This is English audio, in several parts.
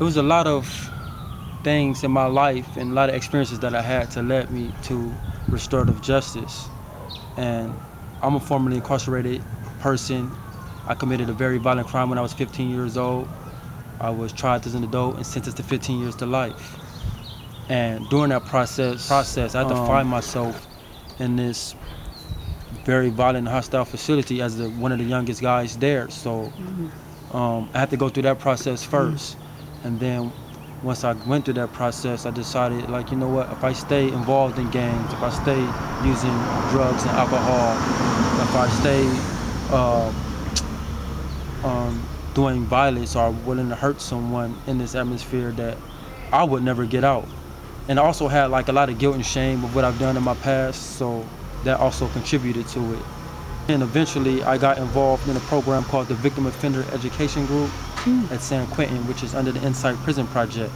It was a lot of things in my life and a lot of experiences that I had to led me to restorative justice. And I'm a formerly incarcerated person. I committed a very violent crime when I was 15 years old. I was tried as an adult and sentenced to 15 years to life. And during that process, I had to find myself in this very violent, hostile facility as one of the youngest guys there. So I had to go through that process first. And then once I went through that process, I decided, like, you know what, if I stay involved in gangs, if I stay using drugs and alcohol, if I stay doing violence or willing to hurt someone in this atmosphere, that I would never get out. And I also had like a lot of guilt and shame of what I've done in my past, so that also contributed to it. And eventually I got involved in a program called the Victim Offender Education Group at San Quentin, which is under the Insight Prison Project.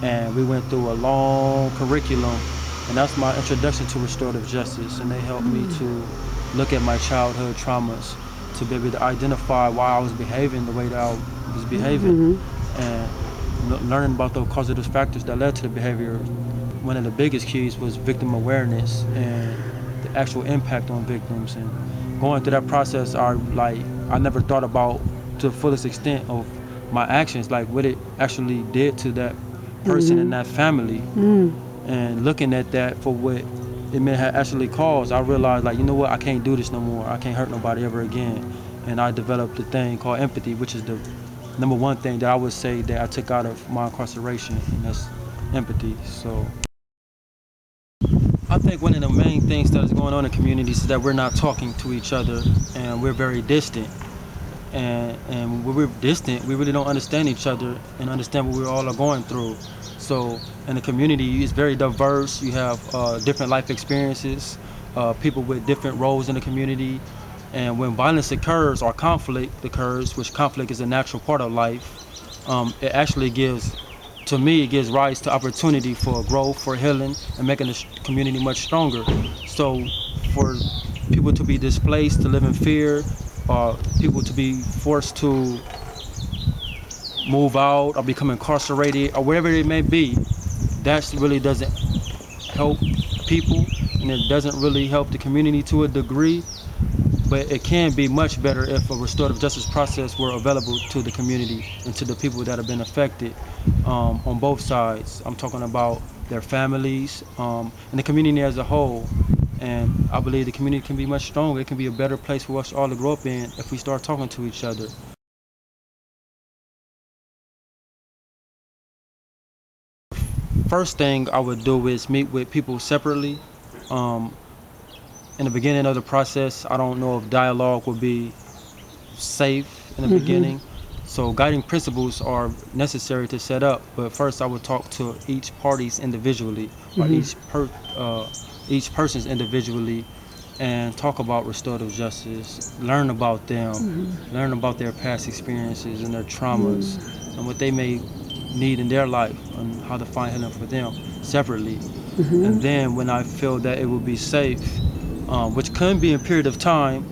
And we went through a long curriculum, and that's my introduction to restorative justice. And they helped me to look at my childhood traumas, to be able to identify why I was behaving the way that I was behaving, and learning about the causative factors that led to the behavior. One of the biggest keys was victim awareness and the actual impact on victims. And going through that process, I never thought about to the fullest extent of my actions, like what it actually did to that person and that family. And looking at that for what it may have actually caused, I realized, like, you know what, I can't do this no more. I can't hurt nobody ever again. And I developed a thing called empathy, which is the number one thing that I would say that I took out of my incarceration, and that's empathy. So I think one of the main things that is going on in communities is that we're not talking to each other, and we're very distant. And when we're distant, we really don't understand each other and understand what we all are going through. So in the community, it's very diverse. You have different life experiences, people with different roles in the community. And when violence occurs or conflict occurs, which conflict is a natural part of life, it actually gives, to me, it gives rise to opportunity for growth, for healing, and making the community much stronger. So for people to be displaced, to live in fear, or people to be forced to move out or become incarcerated or wherever it may be, that really doesn't help people, and it doesn't really help the community to a degree. But it can be much better if a restorative justice process were available to the community and to the people that have been affected, on both sides. I'm talking about their families, and the community as a whole. And I believe the community can be much stronger. It can be a better place for us all to grow up in if we start talking to each other. First thing I would do is meet with people separately. Um, in the beginning of the process, I don't know if dialogue would be safe in the beginning. So guiding principles are necessary to set up, but first I would talk to each parties individually, or each person's individually, and talk about restorative justice, learn about them, learn about their past experiences and their traumas, and what they may need in their life, and how to find healing for them separately. And then when I feel that it will be safe, which can be a period of time,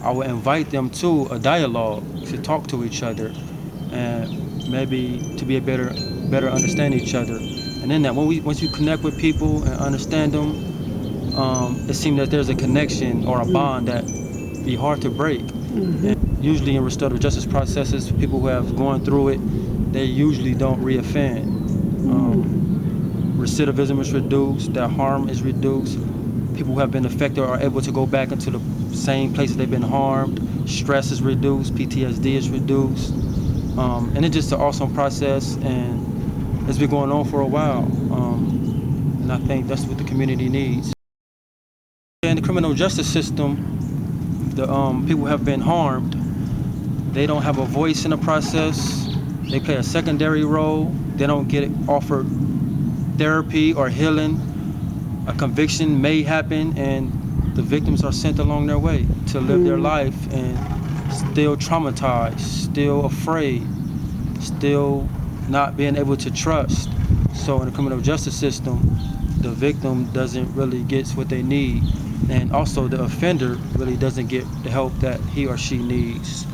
I would invite them to a dialogue to talk to each other, and maybe to be a better understand each other. And then that once you connect with people and understand them, it seems that there's a connection or a bond that be hard to break. And usually in restorative justice processes, people who have gone through it, they usually don't reoffend. Recidivism is reduced, their harm is reduced. People who have been affected are able to go back into the same places they've been harmed. Stress is reduced, PTSD is reduced. And it's just an awesome process, and it's been going on for a while. And I think that's what the community needs. In the criminal justice system, the people who have been harmed, they don't have a voice in the process. They play a secondary role. They don't get offered therapy or healing. A conviction may happen, and the victims are sent along their way to live their life, and still traumatized, still afraid, still not being able to trust. So in the criminal justice system, the victim doesn't really get what they need, and also the offender really doesn't get the help that he or she needs.